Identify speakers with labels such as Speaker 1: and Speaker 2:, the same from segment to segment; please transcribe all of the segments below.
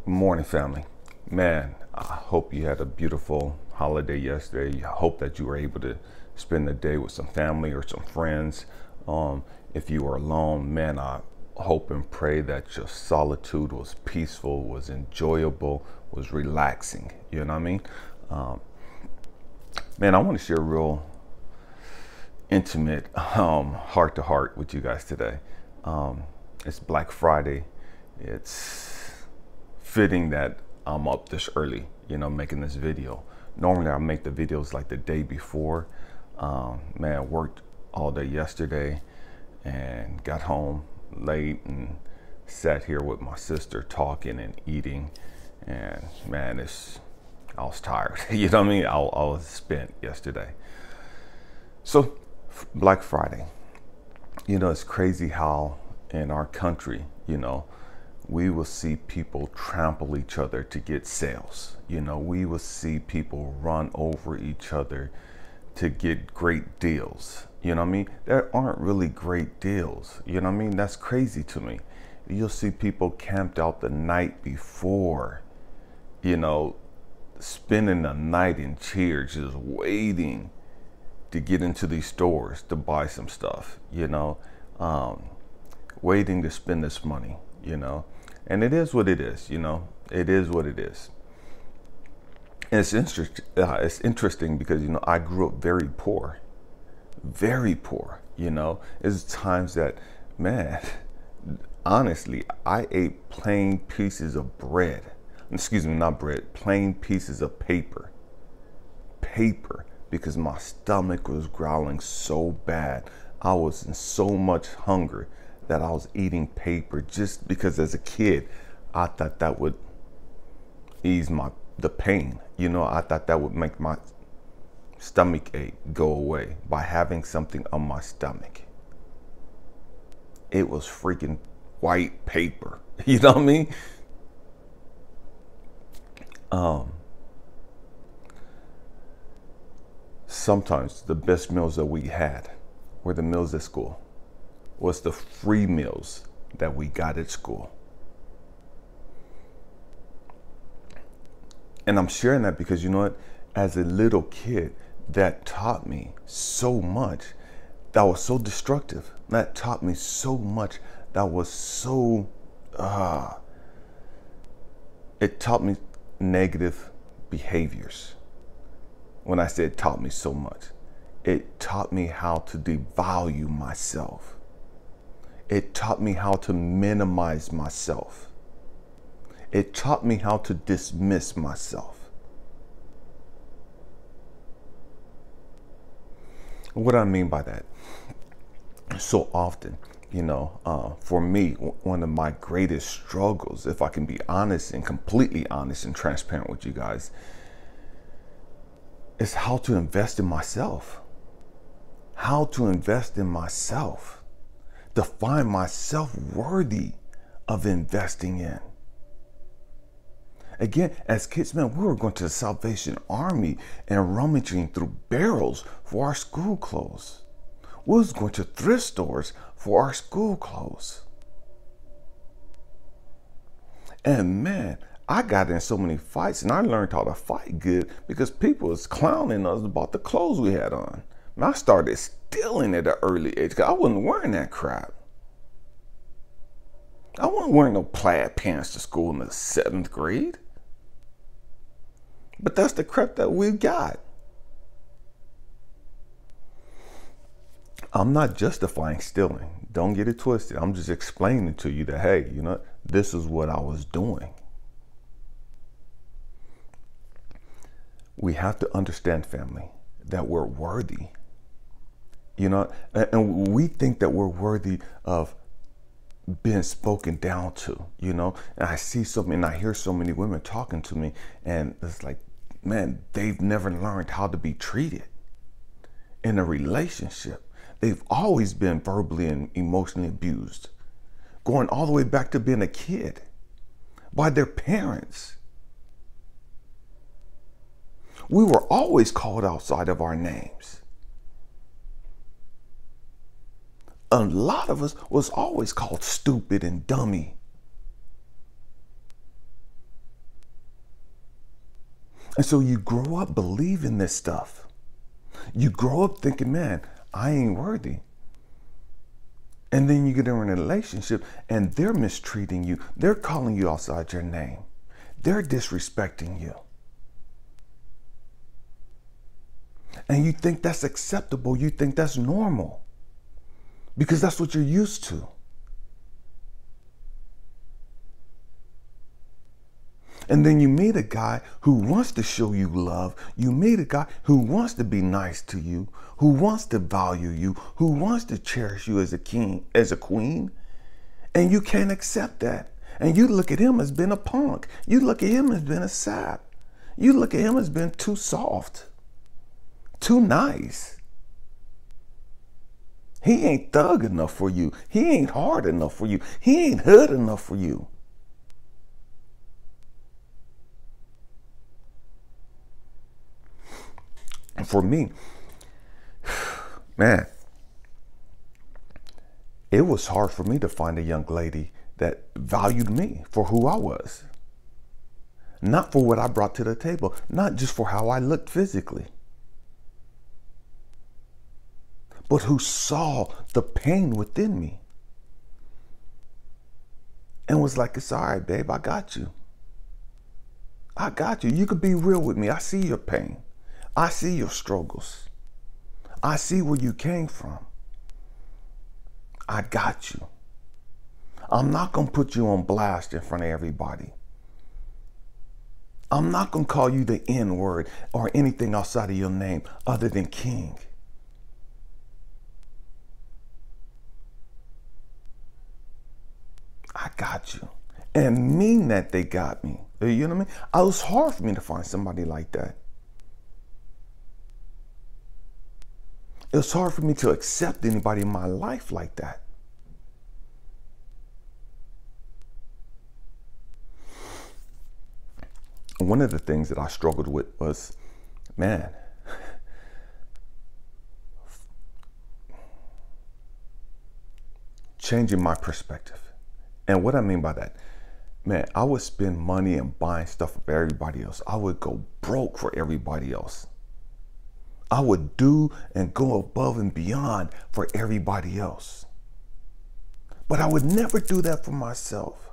Speaker 1: Good morning, family. Man, I hope you had a beautiful holiday yesterday. I hope that you were able to spend the day with some family or some friends. If you were alone, man, I hope and pray that your solitude was peaceful, was enjoyable, was relaxing. You know what I mean? Man, I want to share a real intimate heart to heart with you guys today. It's Black Friday. It's fitting that I'm up this early, making this video. Normally I make the videos like the day before. Man, I worked all day yesterday and got home late and sat here with my sister talking and eating. And man, I was tired. You know what I mean? I was spent yesterday. So Black Friday, it's crazy how in our country, we will see people trample each other to get sales. We will see people run over each other to get great deals. You know what I mean? There aren't really great deals. You know what I mean? That's crazy to me. You'll see people camped out the night before, spending the night in chairs, just waiting to get into these stores to buy some stuff, waiting to spend this money, and it is what it is, it is what it is. And it's interesting because, I grew up very poor, There's times that, man, honestly, I ate plain pieces of bread, not bread, plain pieces of paper, because my stomach was growling so bad. I was in so much hunger that I was eating paper just because as a kid, I thought that would ease the pain. I thought that would make my stomach ache go away by having something on my stomach. It was freaking white paper. You know what I mean? Sometimes the best meals that we had were the meals at school. Was the free meals that we got at school. And I'm sharing that because, as a little kid, that taught me so much that was so destructive. That taught me so much that was so, it taught me negative behaviors. When I said taught me so much, it taught me how to devalue myself. It taught me how to minimize myself. It taught me how to dismiss myself. What do I mean by that? So often, for me, one of my greatest struggles, if I can be honest and completely honest and transparent with you guys, is how to invest in myself. How to invest in myself. To find myself worthy of investing in. Again, as kids, man, we were going to the Salvation Army and rummaging through barrels for our school clothes. We was going to thrift stores for our school clothes. And man, I got in so many fights and I learned how to fight good because people was clowning us about the clothes we had on. And I started stealing at an early age because I wasn't wearing that crap. I wasn't wearing no plaid pants to school in the 7th grade. But that's the crap that we got. I'm not justifying stealing. Don't get it twisted. I'm just explaining to you that, hey, this is what I was doing. We have to understand, family, that we're worthy. And we think that we're worthy of being spoken down to, and I see and I hear so many women talking to me, and it's like, man, they've never learned how to be treated in a relationship. They've always been verbally and emotionally abused, going all the way back to being a kid by their parents. We were always called outside of our names. A lot of us was always called stupid and dummy. And so you grow up believing this stuff. You grow up thinking, man, I ain't worthy. And then you get in a relationship and they're mistreating you. They're calling you outside your name. They're disrespecting you. And you think that's acceptable. You think that's normal. Because that's what you're used to. And then you meet a guy who wants to show you love. You meet a guy who wants to be nice to you, who wants to value you, who wants to cherish you as a king, as a queen. And you can't accept that. And you look at him as being a punk. You look at him as being a sap. You look at him as being too soft, too nice. He ain't thug enough for you. He ain't hard enough for you. He ain't hood enough for you. And for me, man, it was hard for me to find a young lady that valued me for who I was. Not for what I brought to the table, not just for how I looked physically, but who saw the pain within me and was like, it's all right, babe, I got you. I got you. You could be real with me. I see your pain. I see your struggles. I see where you came from. I got you. I'm not going to put you on blast in front of everybody. I'm not going to call you the N-word or anything outside of your name other than king. I got you. And mean that they got me. You know what I mean? It was hard for me to find somebody like that. It was hard for me to accept anybody in my life like that. One of the things that I struggled with was, man, changing my perspective. And what I mean by that, man, I would spend money and buying stuff for everybody else. I would go broke for everybody else. I would do and go above and beyond for everybody else. But I would never do that for myself.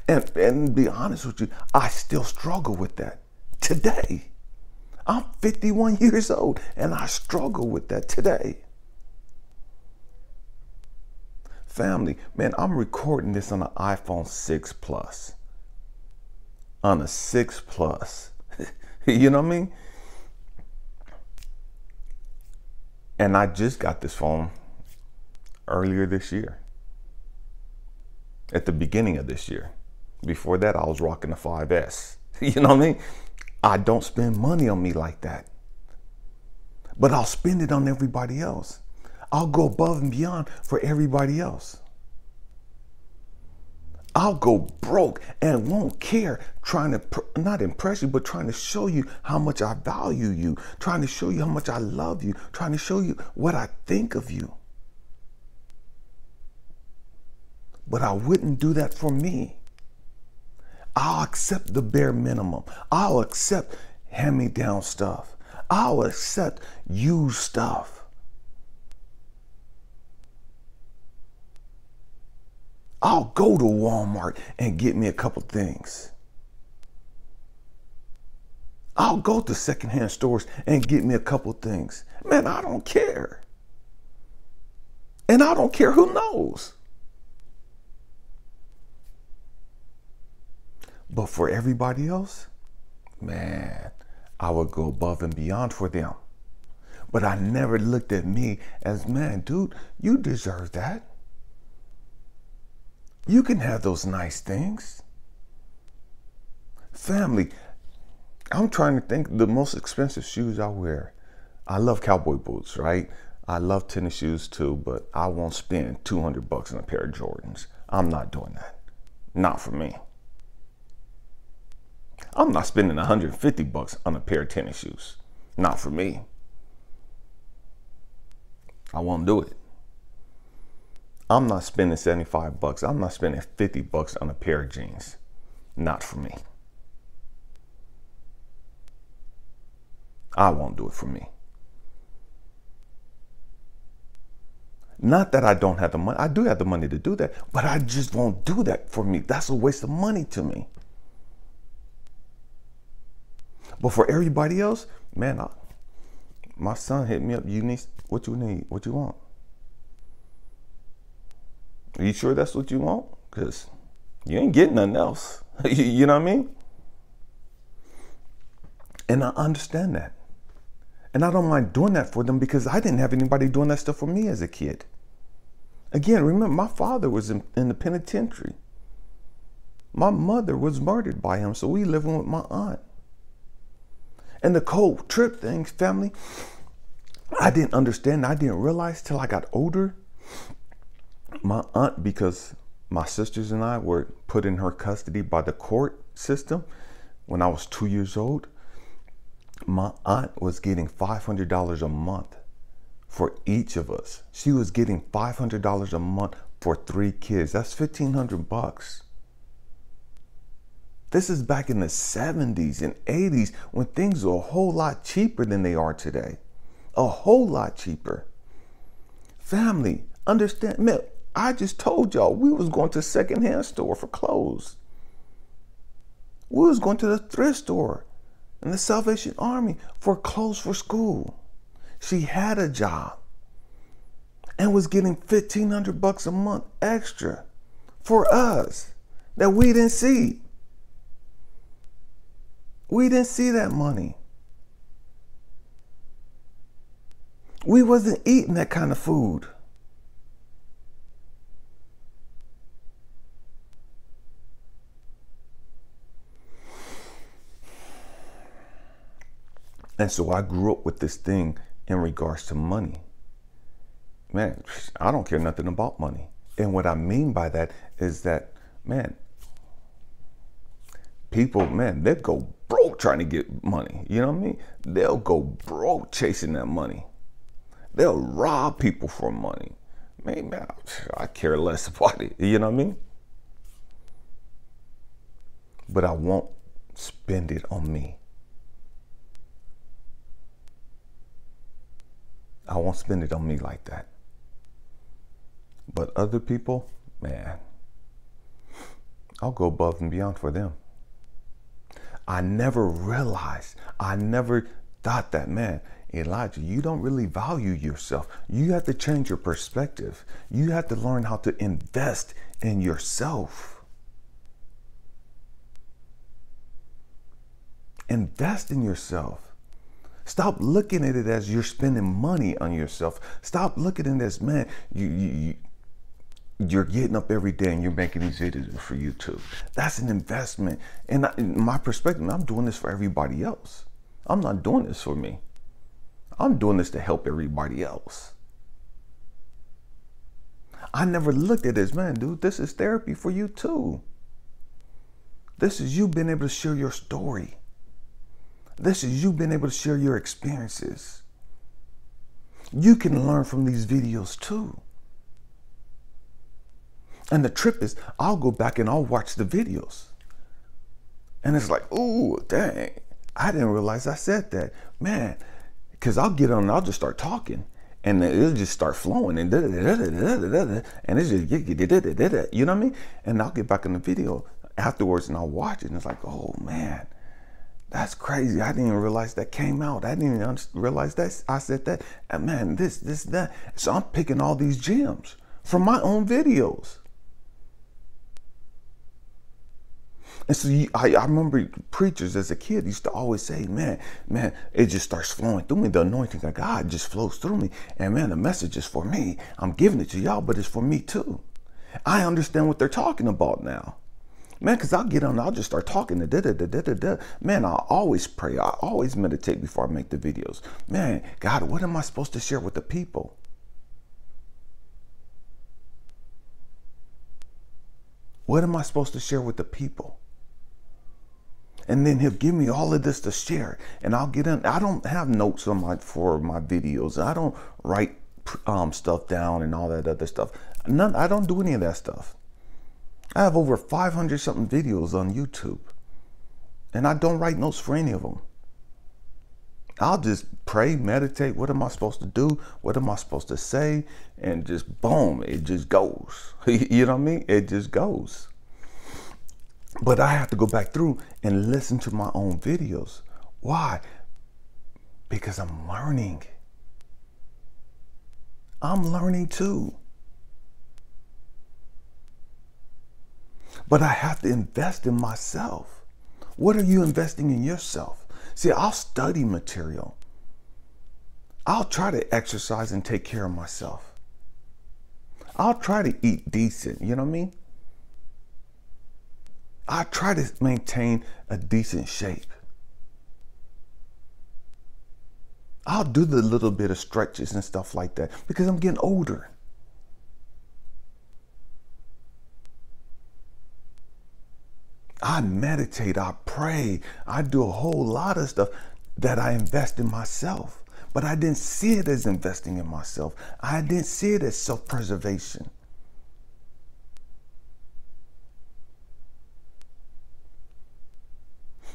Speaker 1: And to be honest with you, I still struggle with that today. I'm 51 years old and I struggle with that today. Family, man, I'm recording this on an iPhone 6 Plus. On a 6 Plus. You know what I mean? And I just got this phone earlier this year. At the beginning of this year. Before that, I was rocking the 5S. You know what I mean? I don't spend money on me like that. But I'll spend it on everybody else. I'll go above and beyond for everybody else. I'll go broke and won't care, trying to not impress you, but trying to show you how much I value you, trying to show you how much I love you, trying to show you what I think of you. But I wouldn't do that for me. I'll accept the bare minimum. I'll accept hand-me-down stuff. I'll accept used stuff. I'll go to Walmart and get me a couple things. I'll go to secondhand stores and get me a couple things. Man, I don't care. And I don't care who knows. But for everybody else, man, I would go above and beyond for them. But I never looked at me as, man, dude, you deserve that. You can have those nice things. Family, I'm trying to think the most expensive shoes I wear. I love cowboy boots, right? I love tennis shoes too, but I won't spend $200 on a pair of Jordans. I'm not doing that. Not for me. I'm not spending $150 on a pair of tennis shoes. Not for me. I won't do it. I'm not spending $75. I'm not spending $50 on a pair of jeans. Not for me. I won't do it for me. Not that I don't have the money. I do have the money to do that, but I just won't do that for me. That's a waste of money to me. But for everybody else, man, my son hit me up. You need what you need, what you want. Are you sure that's what you want? Because you ain't getting nothing else. You know what I mean? And I understand that. And I don't mind doing that for them because I didn't have anybody doing that stuff for me as a kid. Again, remember, my father was in the penitentiary. My mother was murdered by him, so we living with my aunt. And the cold trip thing, family, I didn't understand. I didn't realize till I got older. My aunt, because my sisters and I were put in her custody by the court system when I was 2 years old, my aunt was getting $500 a month for each of us. She was getting $500 a month for 3 kids. That's $1,500. This is back in the 70s and 80s when things were a whole lot cheaper than they are today. A whole lot cheaper. Family, understand, man, I just told y'all we was going to a secondhand store for clothes. We was going to the thrift store and the Salvation Army for clothes for school. She had a job and was getting $1,500 a month extra for us that we didn't see. We didn't see that money. We wasn't eating that kind of food. And so I grew up with this thing in regards to money. Man, I don't care nothing about money. And what I mean by that is that, man, people, man, they'll go broke trying to get money. You know what I mean? They'll go broke chasing that money. They'll rob people for money. Man, I care less about it. You know what I mean? But I won't spend it on me. I won't spend it on me like that. But other people, man, I'll go above and beyond for them. I never realized, I never thought that, man, Elijah, you don't really value yourself. You have to change your perspective. You have to learn how to invest in yourself. Invest in yourself. Stop looking at it as you're spending money on yourself. Stop looking at it as, man, you're getting up every day and you're making these videos for YouTube. That's an investment. And in my perspective, I'm doing this for everybody else. I'm not doing this for me. I'm doing this to help everybody else. I never looked at it as, man, dude, this is therapy for you too. This is you being able to share your story. This is you being able to share your experiences. You can learn from these videos too. And the trip is, I'll go back and I'll watch the videos. And it's like, ooh, dang, I didn't realize I said that. Man, because I'll get on and I'll just start talking. And it'll just start flowing. And it's just, you know what I mean? And I'll get back in the video afterwards and I'll watch it. And it's like, oh, man. That's crazy. I didn't even realize that came out. I didn't even realize that I said that. And man, this, that. So I'm picking all these gems from my own videos. And so I remember preachers as a kid used to always say, man, it just starts flowing through me. The anointing of God just flows through me. And man, the message is for me. I'm giving it to y'all, but it's for me too. I understand what they're talking about now. Man, because I'll get on, I'll just start talking. Man, I always pray. I always meditate before I make the videos. Man, God, what am I supposed to share with the people? What am I supposed to share with the people? And then he'll give me all of this to share. And I'll get in. I don't have notes on for my videos. I don't write stuff down and all that other stuff. I don't do any of that stuff. I have over 500 something videos on YouTube. And I don't write notes for any of them. I'll just pray, meditate. What am I supposed to do? What am I supposed to say? And just boom, it just goes. You know what I mean? It just goes. But I have to go back through and listen to my own videos. Why? Because I'm learning. I'm learning too. But I have to invest in myself. What are you investing in yourself? See, I'll study material. I'll try to exercise and take care of myself. I'll try to eat decent, you know what I mean? I try to maintain a decent shape. I'll do the little bit of stretches and stuff like that because I'm getting older. I meditate, I pray, I do a whole lot of stuff that I invest in myself. But I didn't see it as investing in myself. I didn't see it as self-preservation.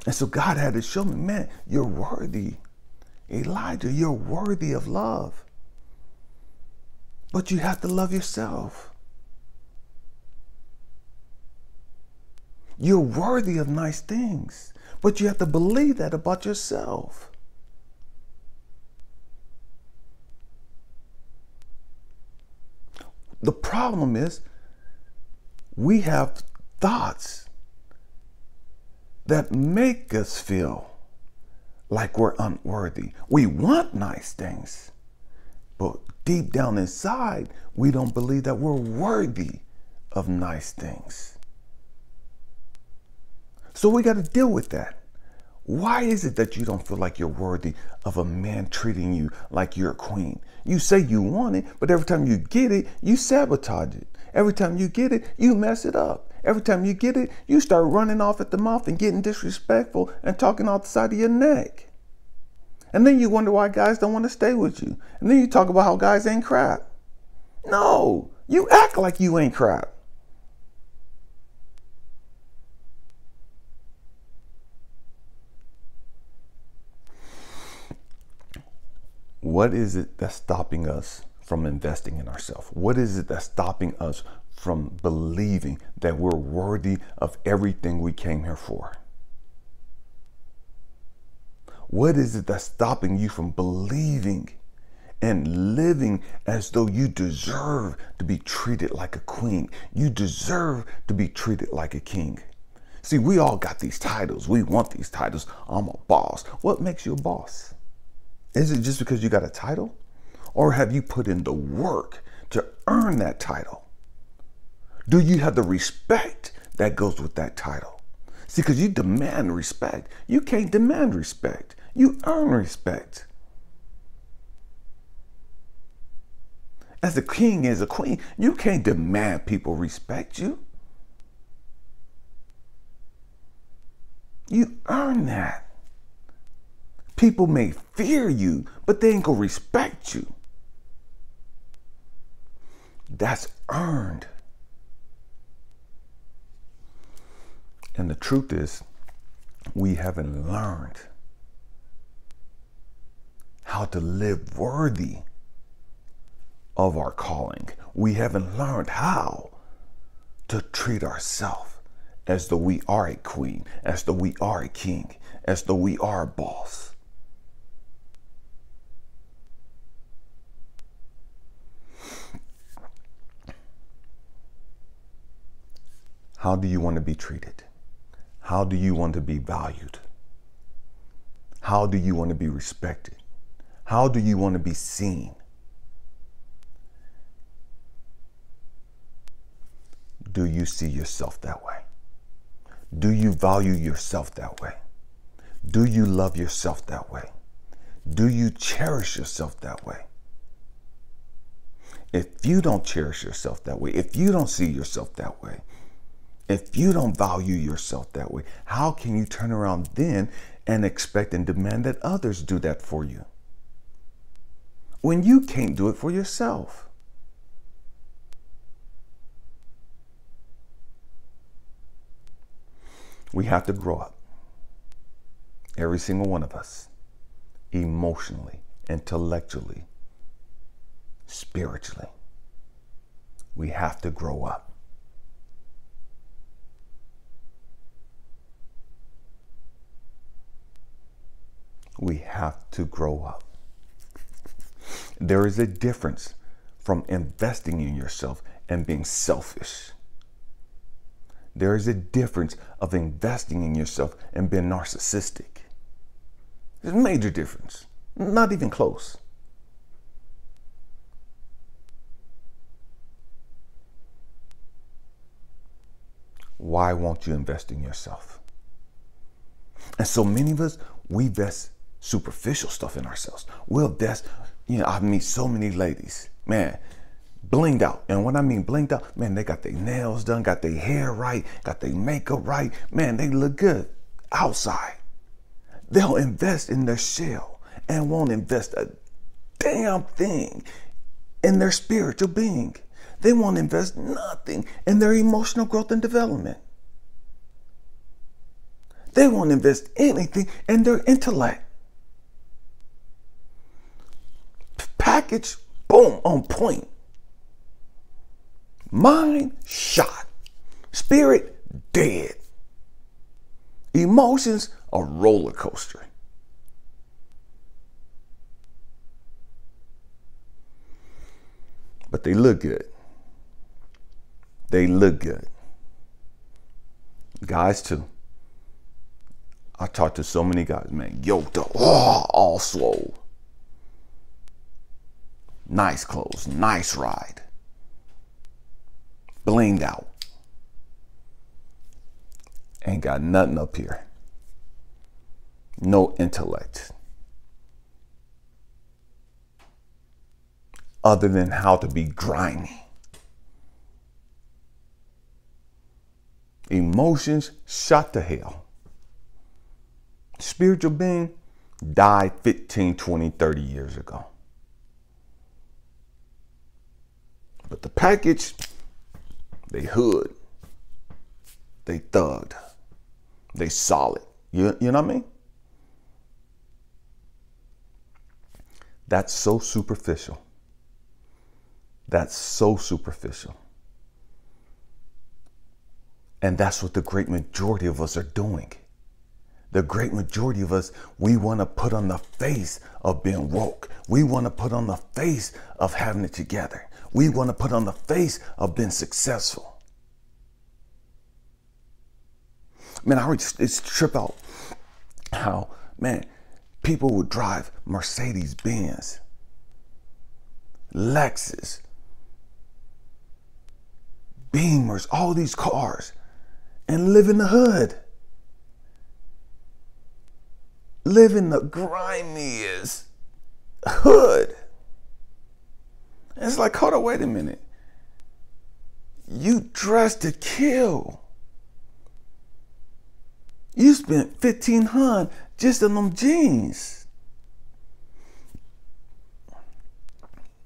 Speaker 1: And so God had to show me, man, you're worthy. Elijah, you're worthy of love. But you have to love yourself. You're worthy of nice things, but you have to believe that about yourself. The problem is we have thoughts that make us feel like we're unworthy. We want nice things, but deep down inside, we don't believe that we're worthy of nice things. So we got to deal with that. Why is it that you don't feel like you're worthy of a man treating you like you're a queen? You say you want it, but every time you get it, you sabotage it. Every time you get it, you mess it up. Every time you get it, you start running off at the mouth and getting disrespectful and talking off the side of your neck. And then you wonder why guys don't want to stay with you. And then you talk about how guys ain't crap. No, you act like you ain't crap. What is it that's stopping us from investing in ourselves? What is it that's stopping us from believing that we're worthy of everything we came here for? What is it that's stopping you from believing and living as though you deserve to be treated like a queen? You deserve to be treated like a king. See, we all got these titles. We want these titles. I'm a boss. What makes you a boss? Is it just because you got a title? Or have you put in the work to earn that title? Do you have the respect that goes with that title? See, because you demand respect. You can't demand respect. You earn respect. As a king, as a queen, you can't demand people respect you. You earn that. People may fear you, but they ain't gonna respect you. That's earned. And the truth is, we haven't learned how to live worthy of our calling. We haven't learned how to treat ourselves as though we are a queen, as though we are a king, as though we are a boss. How do you want to be treated? How do you want to be valued? How do you want to be respected? How do you want to be seen? Do you see yourself that way? Do you value yourself that way? Do you love yourself that way? Do you cherish yourself that way? If you don't cherish yourself that way, if you don't see yourself that way, if you don't value yourself that way, how can you turn around then and expect and demand that others do that for you when you can't do it for yourself? We have to grow up. Every single one of us. emotionally, intellectually, spiritually. We have to grow up. We have to grow up. There is a difference from investing in yourself and being selfish. There is a difference of investing in yourself and being narcissistic. There's a major difference. Not even close. Why won't you invest in yourself? And so many of us, we invest superficial stuff in ourselves. We'll invest, I meet so many ladies, man, blinged out. And when I mean blinged out, man, they got their nails done, got their hair right, got their makeup right. Man, they look good outside. They'll invest in their shell and won't invest a damn thing in their spiritual being. They won't invest nothing in their emotional growth and development. They won't invest anything in their intellect. Package, boom, on point. Mind, shot. Spirit, dead. Emotions, a roller coaster. But they look good. They look good. Guys too. I talked to so many guys, man, yoked up, all swole. Nice clothes, nice ride. Blinged out. Ain't got nothing up here. No intellect. Other than how to be grimy. Emotions shot to hell. Spiritual being died 15, 20, 30 years ago. But the package, they hood. They thugged. They solid. You know what I mean? That's so superficial. That's so superficial. And that's what the great majority of us are doing. The great majority of us, we want to put on the face of being woke. We want to put on the face of having it together. We want to put on the face of being successful. Man, I always trip out how, man, people would drive Mercedes-Benz, Lexus, Beamers, all these cars, and live in the hood. Live in the grimiest hood. It's like, hold on, wait a minute. You dressed to kill. You spent $1,500 just on them jeans.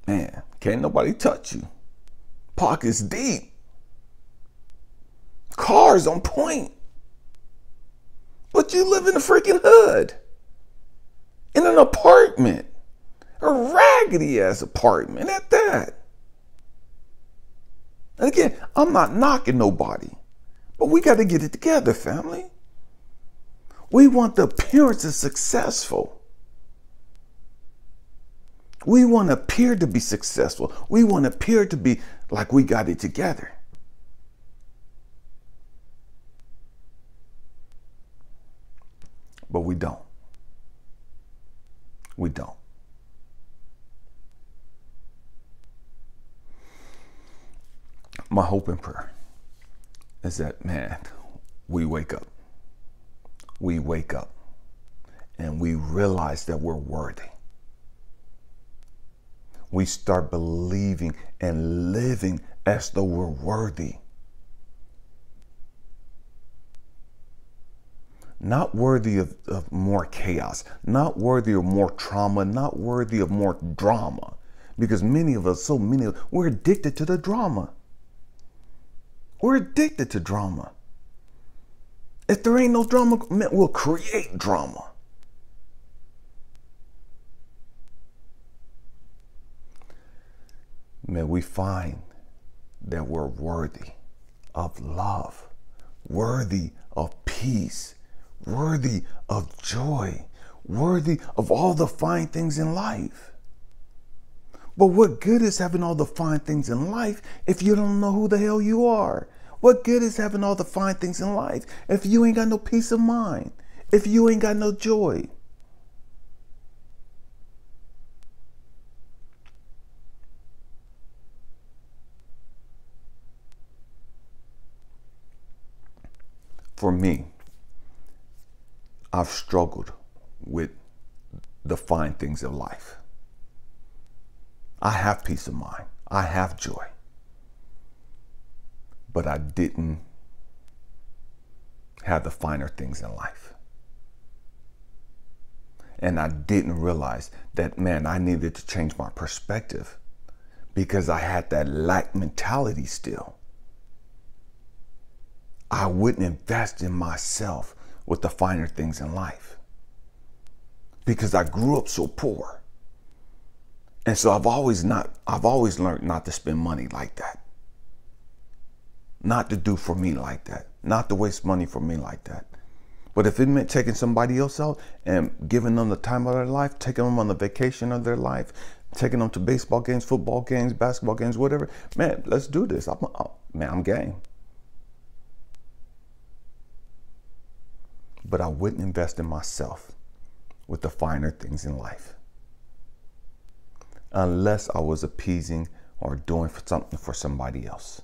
Speaker 1: Man, can't nobody touch you. Pockets deep. Cars on point. But you live in the freaking hood. In an apartment. A raggedy ass apartment at that. And again, I'm not knocking nobody. But we got to get it together, family. We want the appearance of successful. We want to appear to be successful. We want to appear to be like we got it together. But we don't. We don't. My hope and prayer is that, man, we wake up. We wake up and we realize that we're worthy. We start believing and living as though we're worthy. Not worthy of more chaos, not worthy of more trauma, not worthy of more drama. Because many of us, we're addicted to the drama. We're addicted to drama. If there ain't no drama, we'll create drama. may we find that we're worthy of love, worthy of peace, worthy of joy, worthy of all the fine things in life. But what good is having all the fine things in life if you don't know who the hell you are? What good is having all the fine things in life if you ain't got no peace of mind, if you ain't got no joy? For me, I've struggled with the fine things of life. I have peace of mind. I have joy. But I didn't have the finer things in life. And I didn't realize that, man, I needed to change my perspective because I had that lack mentality still. I wouldn't invest in myself with the finer things in life because I grew up so poor. And so I've always learned not to spend money like that. Not to do for me like that. Not to waste money for me like that. But if it meant taking somebody else out and giving them the time of their life, taking them on the vacation of their life, taking them to baseball games, football games, basketball games, whatever, man, let's do this. I'm game. But I wouldn't invest in myself with the finer things in life unless I was appeasing or doing something for somebody else.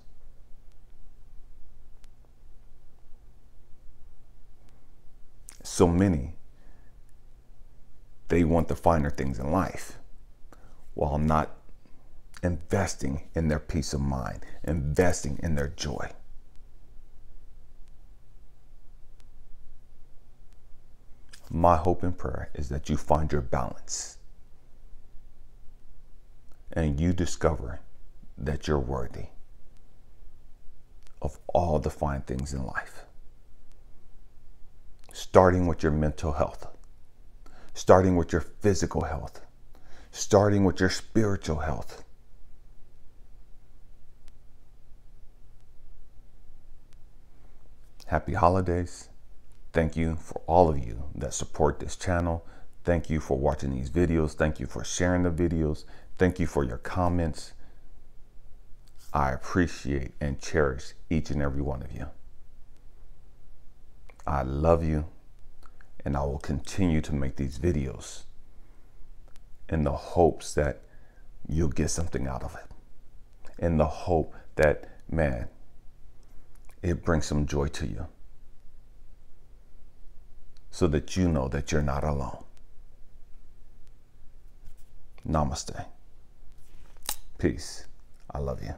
Speaker 1: So many, they want the finer things in life while not investing in their peace of mind, investing in their joy. My hope and prayer is that you find your balance and you discover that you're worthy of all the fine things in life. Starting with your mental health, starting with your physical health, starting with your spiritual health. Happy holidays. Thank you for all of you that support this channel. Thank you for watching these videos. Thank you for sharing the videos. Thank you for your comments. I appreciate and cherish each and every one of you. I love you, and I will continue to make these videos in the hopes that you'll get something out of it. In the hope that, man, it brings some joy to you, so that you know that you're not alone. Namaste. Peace. I love you.